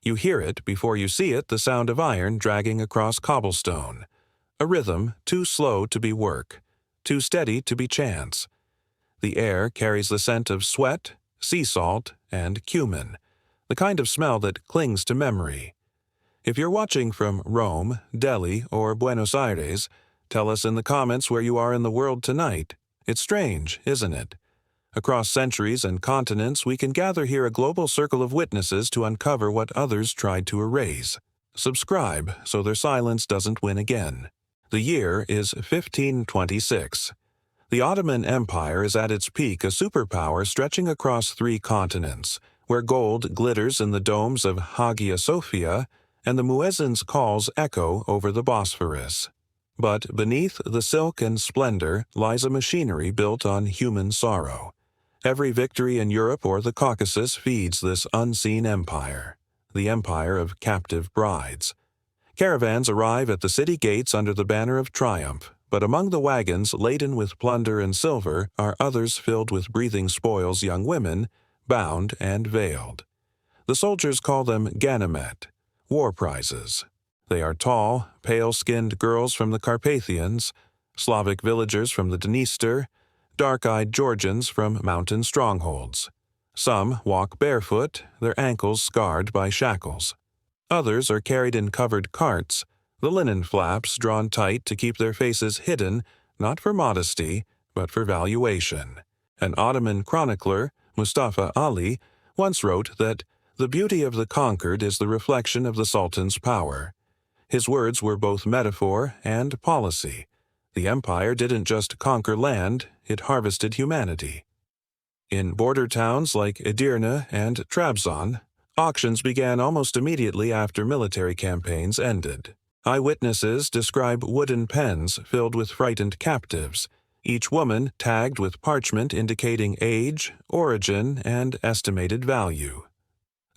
You hear it before you see it, the sound of iron dragging across cobblestone. A rhythm too slow to be work, too steady to be chance. The air carries the scent of sweat, sea salt, and cumin, the kind of smell that clings to memory. If you're watching from Rome, Delhi, or Buenos Aires, tell us in the comments where you are in the world tonight. It's strange, isn't it? Across centuries and continents, we can gather here a global circle of witnesses to uncover what others tried to erase. Subscribe so their silence doesn't win again. The year is 1526. The Ottoman Empire is at its peak, a superpower stretching across 3 continents, where gold glitters in the domes of Hagia Sophia and the muezzin's calls echo over the Bosphorus. But beneath the silk and splendor lies a machinery built on human sorrow. Every victory in Europe or the Caucasus feeds this unseen empire, the empire of captive brides. Caravans arrive at the city gates under the banner of triumph, but among the wagons laden with plunder and silver are others filled with breathing spoils, young women, bound and veiled. The soldiers call them ganimet, war prizes. They are tall, pale-skinned girls from the Carpathians, Slavic villagers from the Dniester, dark-eyed Georgians from mountain strongholds. Some walk barefoot, their ankles scarred by shackles. Others are carried in covered carts, the linen flaps drawn tight to keep their faces hidden, not for modesty, but for valuation. An Ottoman chronicler, Mustafa Ali, once wrote that the beauty of the conquered is the reflection of the Sultan's power. His words were both metaphor and policy. The empire didn't just conquer land, it harvested humanity. In border towns like Edirne and Trabzon, auctions began almost immediately after military campaigns ended. Eyewitnesses describe wooden pens filled with frightened captives, each woman tagged with parchment indicating age, origin, and estimated value.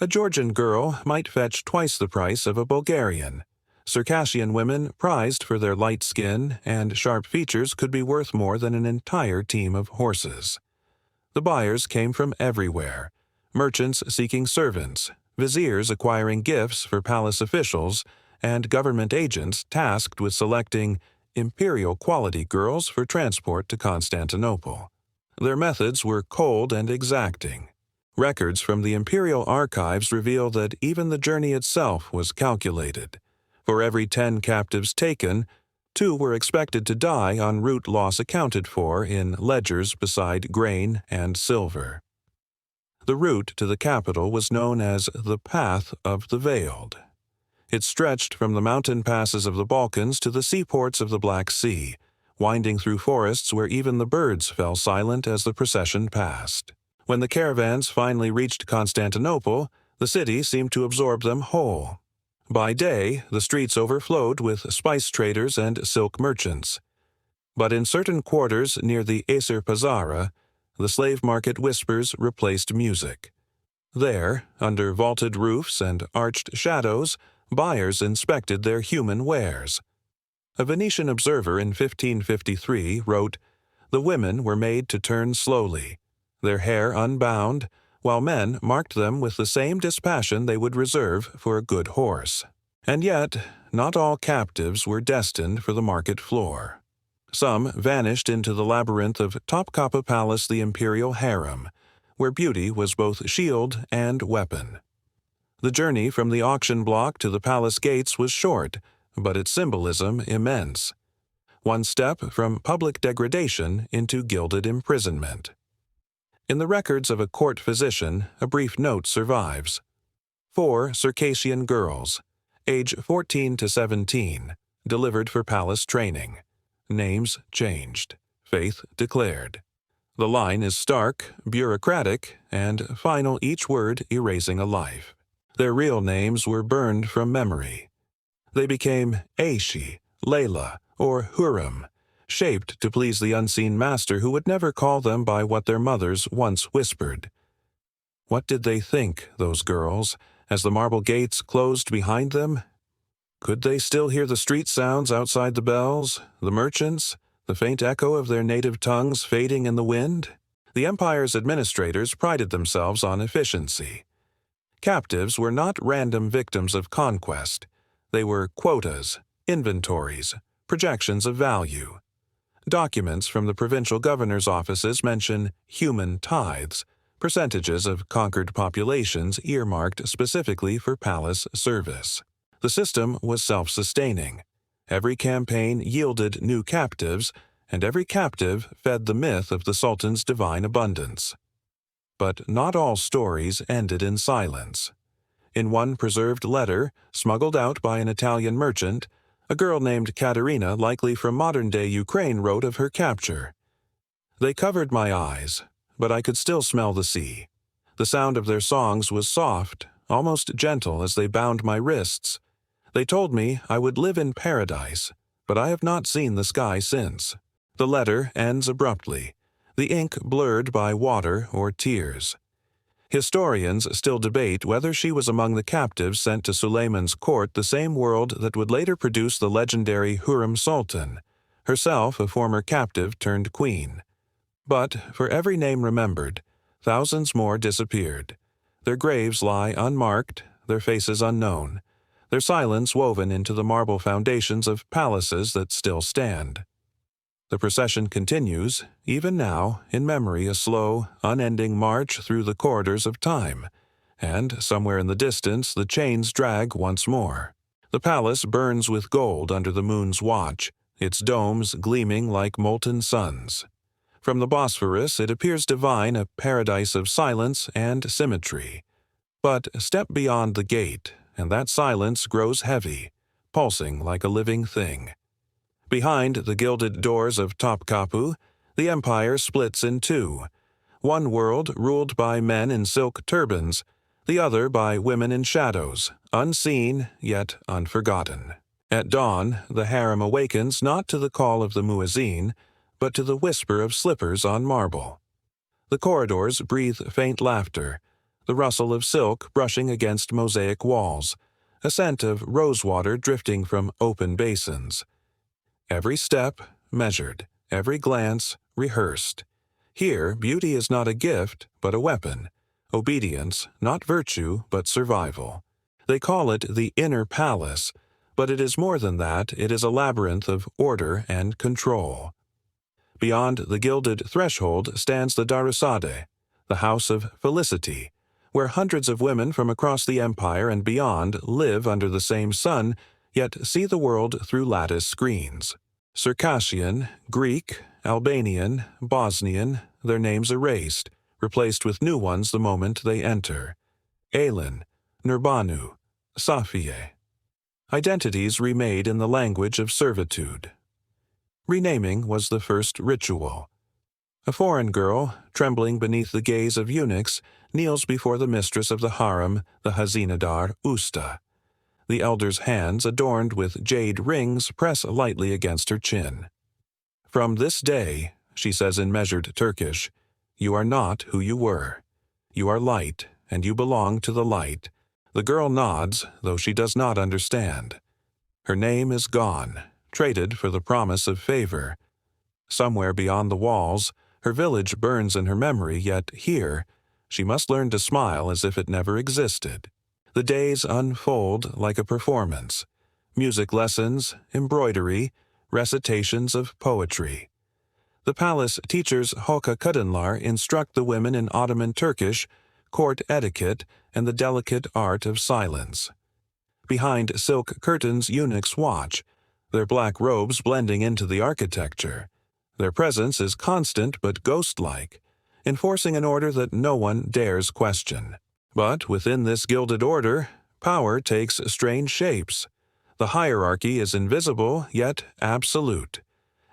A Georgian girl might fetch twice the price of a Bulgarian. Circassian women, prized for their light skin and sharp features, could be worth more than an entire team of horses. The buyers came from everywhere, merchants seeking servants, viziers acquiring gifts for palace officials, and government agents tasked with selecting imperial quality girls for transport to Constantinople. Their methods were cold and exacting. Records from the imperial archives reveal that even the journey itself was calculated. For every 10 captives taken, 2 were expected to die en route, loss accounted for in ledgers beside grain and silver. The route to the capital was known as the Path of the Veiled. It stretched from the mountain passes of the Balkans to the seaports of the Black Sea, winding through forests where even the birds fell silent as the procession passed. When the caravans finally reached Constantinople, the city seemed to absorb them whole. By day, the streets overflowed with spice traders and silk merchants. But in certain quarters near the Aser Pazara, the slave market whispers replaced music. There, under vaulted roofs and arched shadows, buyers inspected their human wares. A Venetian observer in 1553 wrote, "The women were made to turn slowly, their hair unbound, while men marked them with the same dispassion they would reserve for a good horse." And yet, not all captives were destined for the market floor. Some vanished into the labyrinth of Topkapi Palace, the imperial harem, where beauty was both shield and weapon. The journey from the auction block to the palace gates was short, but its symbolism immense. One step from public degradation into gilded imprisonment. In the records of a court physician, a brief note survives. 4 Circassian girls, age 14 to 17, delivered for palace training. Names changed. Faith declared. The line is stark, bureaucratic, and final, each word erasing a life. Their real names were burned from memory. They became Aishi, Layla, or Hurrem, shaped to please the unseen master who would never call them by what their mothers once whispered. What did they think, those girls, as the marble gates closed behind them? Could they still hear the street sounds outside the bells, the merchants, the faint echo of their native tongues fading in the wind? The empire's administrators prided themselves on efficiency. Captives were not random victims of conquest. They were quotas, inventories, projections of value. Documents from the provincial governor's offices mention human tithes, percentages of conquered populations earmarked specifically for palace service. The system was self-sustaining. Every campaign yielded new captives, and every captive fed the myth of the Sultan's divine abundance. But not all stories ended in silence. In one preserved letter, smuggled out by an Italian merchant, a girl named Katerina, likely from modern-day Ukraine, wrote of her capture. "They covered my eyes, but I could still smell the sea. The sound of their songs was soft, almost gentle as they bound my wrists. They told me I would live in paradise, but I have not seen the sky since." The letter ends abruptly, the ink blurred by water or tears. Historians still debate whether she was among the captives sent to Suleiman's court, the same world that would later produce the legendary Harem Sultan, herself a former captive turned queen. But for every name remembered, thousands more disappeared. Their graves lie unmarked, their faces unknown, their silence woven into the marble foundations of palaces that still stand. The procession continues, even now, in memory, a slow, unending march through the corridors of time, and somewhere in the distance the chains drag once more. The palace burns with gold under the moon's watch, its domes gleaming like molten suns. From the Bosphorus it appears divine, a paradise of silence and symmetry. But step beyond the gate, and that silence grows heavy, pulsing like a living thing. Behind the gilded doors of Topkapi, the empire splits in two. One world ruled by men in silk turbans, the other by women in shadows, unseen yet unforgotten. At dawn, the harem awakens not to the call of the muezzin, but to the whisper of slippers on marble. The corridors breathe faint laughter, the rustle of silk brushing against mosaic walls, a scent of rosewater drifting from open basins. Every step measured, every glance rehearsed. Here, beauty is not a gift, but a weapon. Obedience, not virtue, but survival. They call it the inner palace, but it is more than that. It is a labyrinth of order and control. Beyond the gilded threshold stands the Darussadeh, the house of felicity, where hundreds of women from across the empire and beyond live under the same sun, yet see the world through lattice screens. Circassian, Greek, Albanian, Bosnian, their names erased, replaced with new ones the moment they enter. Aylin, Nurbanu, Safiye. Identities remade in the language of servitude. Renaming was the first ritual. A foreign girl, trembling beneath the gaze of eunuchs, kneels before the mistress of the harem, the Hazinadar Usta. The elder's hands, adorned with jade rings, press lightly against her chin. "From this day," she says in measured Turkish, "you are not who you were. You are light, and you belong to the light." The girl nods, though she does not understand. Her name is gone, traded for the promise of favor. Somewhere beyond the walls, her village burns in her memory, yet here, she must learn to smile as if it never existed. The days unfold like a performance. Music lessons, embroidery, recitations of poetry. The palace teachers Hoka Kadınlar instruct the women in Ottoman Turkish, court etiquette, and the delicate art of silence. Behind silk curtains eunuchs watch, their black robes blending into the architecture. Their presence is constant but ghost-like, enforcing an order that no one dares question. But within this gilded order, power takes strange shapes. The hierarchy is invisible, yet absolute.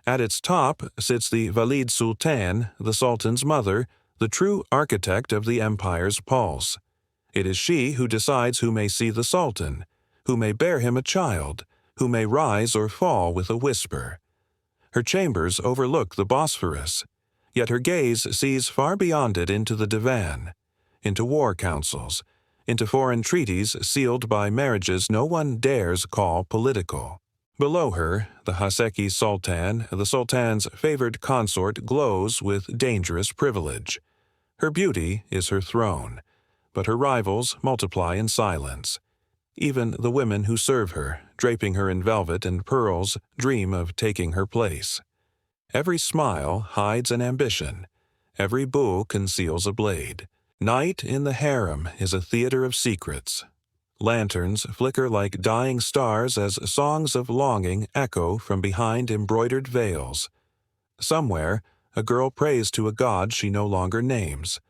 At its top sits the Valide Sultan, the Sultan's mother, the true architect of the empire's pulse. It is she who decides who may see the Sultan, who may bear him a child, who may rise or fall with a whisper. Her chambers overlook the Bosphorus, yet her gaze sees far beyond it into the divan, into war councils, into foreign treaties sealed by marriages no one dares call political. Below her, the Haseki Sultan, the Sultan's favored consort, glows with dangerous privilege. Her beauty is her throne, but her rivals multiply in silence. Even the women who serve her, draping her in velvet and pearls, dream of taking her place. Every smile hides an ambition. Every bow conceals a blade. Night in the harem is a theater of secrets. Lanterns flicker like dying stars as songs of longing echo from behind embroidered veils. Somewhere, a girl prays to a god she no longer names.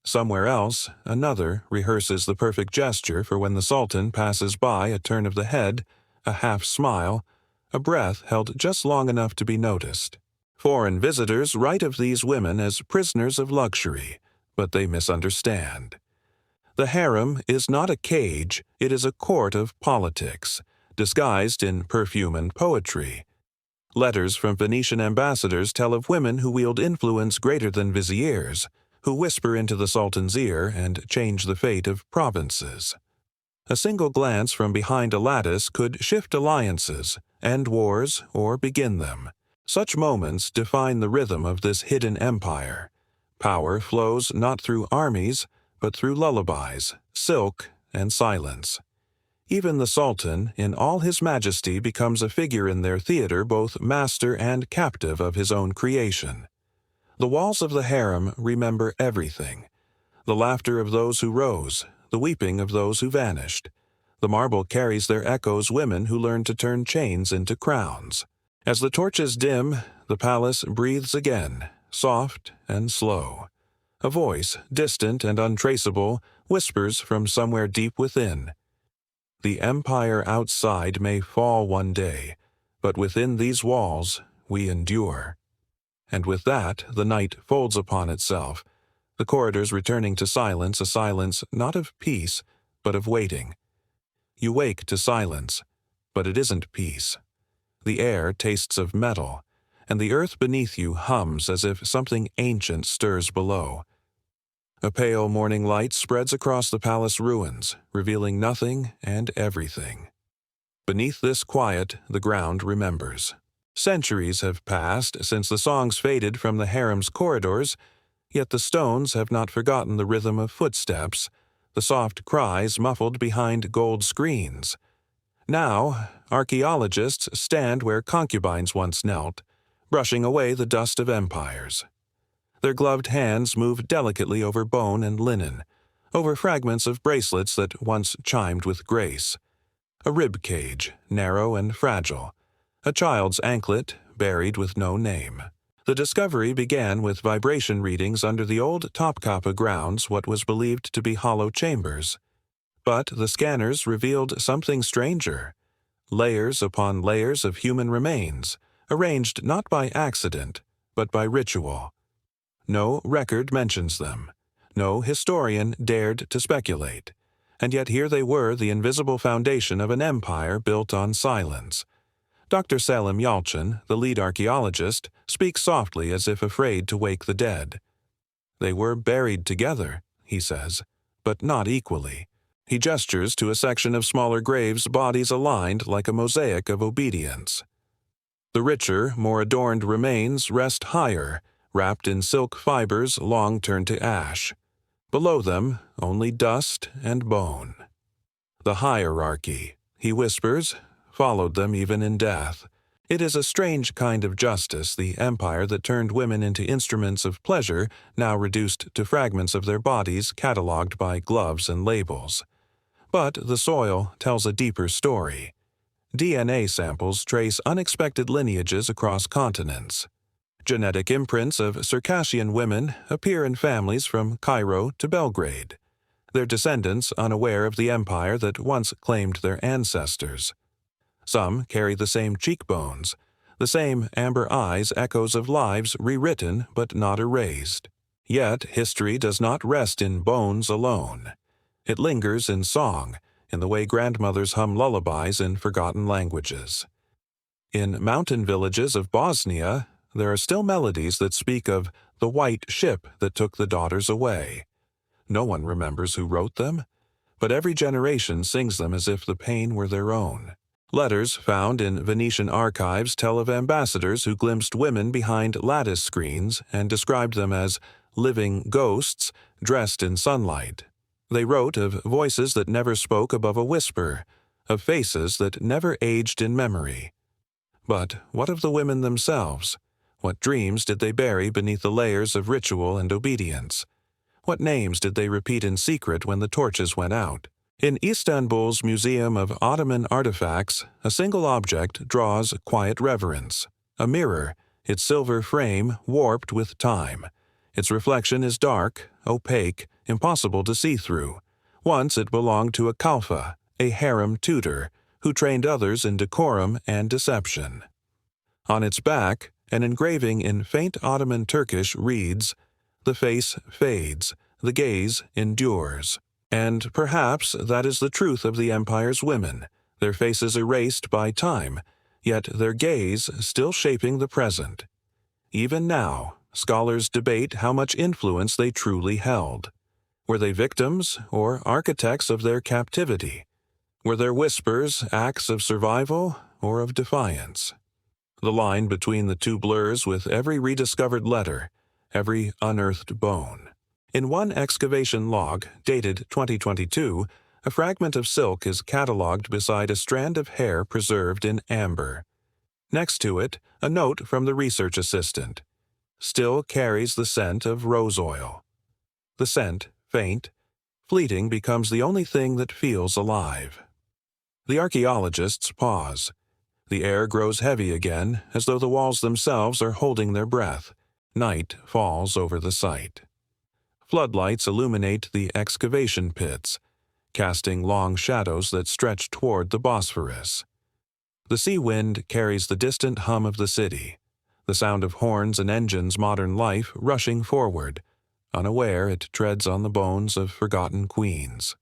Somewhere else, another rehearses the perfect gesture for when the Sultan passes by, a turn of the head, a half smile, a breath held just long enough to be noticed. Foreign visitors write of these women as prisoners of luxury, but they misunderstand. The harem is not a cage, it is a court of politics, disguised in perfume and poetry. Letters from Venetian ambassadors tell of women who wield influence greater than viziers, who whisper into the Sultan's ear and change the fate of provinces. A single glance from behind a lattice could shift alliances, end wars, or begin them. Such moments define the rhythm of this hidden empire. Power flows not through armies, but through lullabies, silk, and silence. Even the Sultan, in all his majesty, becomes a figure in their theater, both master and captive of his own creation. The walls of the harem remember everything. The laughter of those who rose, the weeping of those who vanished. The marble carries their echoes women who learn to turn chains into crowns. As the torches dim, the palace breathes again, soft and slow. A voice, distant and untraceable, whispers from somewhere deep within. The empire outside may fall one day, but within these walls we endure. And with that, the night folds upon itself, the corridors returning to silence, a silence not of peace, but of waiting. You wake to silence, but it isn't peace. The air tastes of metal, and the earth beneath you hums as if something ancient stirs below. A pale morning light spreads across the palace ruins, revealing nothing and everything. Beneath this quiet, the ground remembers. Centuries have passed since the songs faded from the harem's corridors, yet the stones have not forgotten the rhythm of footsteps, the soft cries muffled behind gold screens. Now, archaeologists stand where concubines once knelt, brushing away the dust of empires. Their gloved hands move delicately over bone and linen, over fragments of bracelets that once chimed with grace. A rib cage, narrow and fragile. A child's anklet, buried with no name. The discovery began with vibration readings under the old Topkapi grounds, what was believed to be hollow chambers. But the scanners revealed something stranger. Layers upon layers of human remains, arranged not by accident, but by ritual. No record mentions them. No historian dared to speculate. And yet here they were, the invisible foundation of an empire built on silence. Dr. Salim Yalchin, the lead archaeologist, speaks softly as if afraid to wake the dead. They were buried together, he says, but not equally. He gestures to a section of smaller graves, bodies aligned like a mosaic of obedience. The richer, more adorned remains rest higher, wrapped in silk fibers long turned to ash. Below them, only dust and bone. The hierarchy, he whispers, followed them even in death. It is a strange kind of justice, the empire that turned women into instruments of pleasure, now reduced to fragments of their bodies catalogued by gloves and labels. But the soil tells a deeper story. DNA samples trace unexpected lineages across continents. Genetic imprints of Circassian women appear in families from Cairo to Belgrade, their descendants unaware of the empire that once claimed their ancestors. Some carry the same cheekbones, the same amber eyes, echoes of lives rewritten but not erased. Yet history does not rest in bones alone. It lingers in song, in the way grandmothers hum lullabies in forgotten languages. In mountain villages of Bosnia, there are still melodies that speak of the white ship that took the daughters away. No one remembers who wrote them, but every generation sings them as if the pain were their own. Letters found in Venetian archives tell of ambassadors who glimpsed women behind lattice screens and described them as living ghosts dressed in sunlight. They wrote of voices that never spoke above a whisper, of faces that never aged in memory. But what of the women themselves? What dreams did they bury beneath the layers of ritual and obedience? What names did they repeat in secret when the torches went out? In Istanbul's Museum of Ottoman Artifacts, a single object draws quiet reverence: a mirror, its silver frame warped with time. Its reflection is dark, opaque, impossible to see through. Once it belonged to a kalfa, a harem tutor, who trained others in decorum and deception. On its back, an engraving in faint Ottoman Turkish reads, "The face fades, the gaze endures." And perhaps that is the truth of the empire's women, their faces erased by time, yet their gaze still shaping the present. Even now, scholars debate how much influence they truly held. Were they victims or architects of their captivity? Were their whispers acts of survival or of defiance? The line between the two blurs with every rediscovered letter, every unearthed bone. In one excavation log, dated 2022, a fragment of silk is catalogued beside a strand of hair preserved in amber. Next to it, a note from the research assistant. Still carries the scent of rose oil. The scent, faint, fleeting, becomes the only thing that feels alive. The archaeologists pause. The air grows heavy again, as though the walls themselves are holding their breath. Night falls over the site. Floodlights illuminate the excavation pits, casting long shadows that stretch toward the Bosphorus. The sea wind carries the distant hum of the city, the sound of horns and engines' modern life rushing forward. Unaware, it treads on the bones of forgotten queens.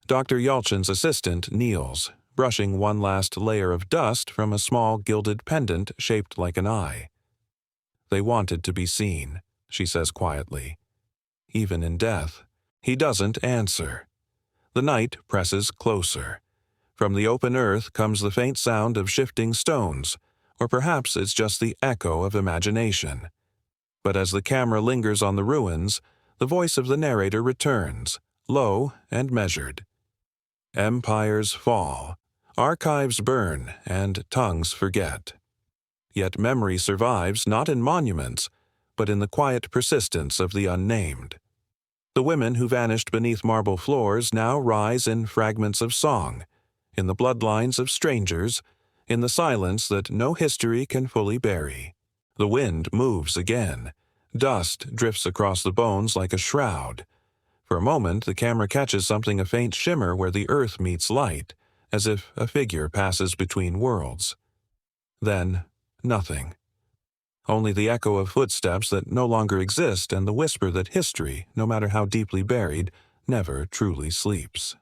Dr. Yalchin's assistant kneels, brushing one last layer of dust from a small gilded pendant shaped like an eye. "They wanted to be seen," she says quietly. Even in death, he doesn't answer. The night presses closer. From the open earth comes the faint sound of shifting stones, or perhaps it's just the echo of imagination. But as the camera lingers on the ruins, the voice of the narrator returns, low and measured. Empires fall, archives burn, and tongues forget. Yet memory survives not in monuments, but in the quiet persistence of the unnamed. The women who vanished beneath marble floors now rise in fragments of song, in the bloodlines of strangers, in the silence that no history can fully bury. The wind moves again. Dust drifts across the bones like a shroud. For a moment, the camera catches something, a faint shimmer where the earth meets light, as if a figure passes between worlds. Then, nothing. Only the echo of footsteps that no longer exist and the whisper that history, no matter how deeply buried, never truly sleeps.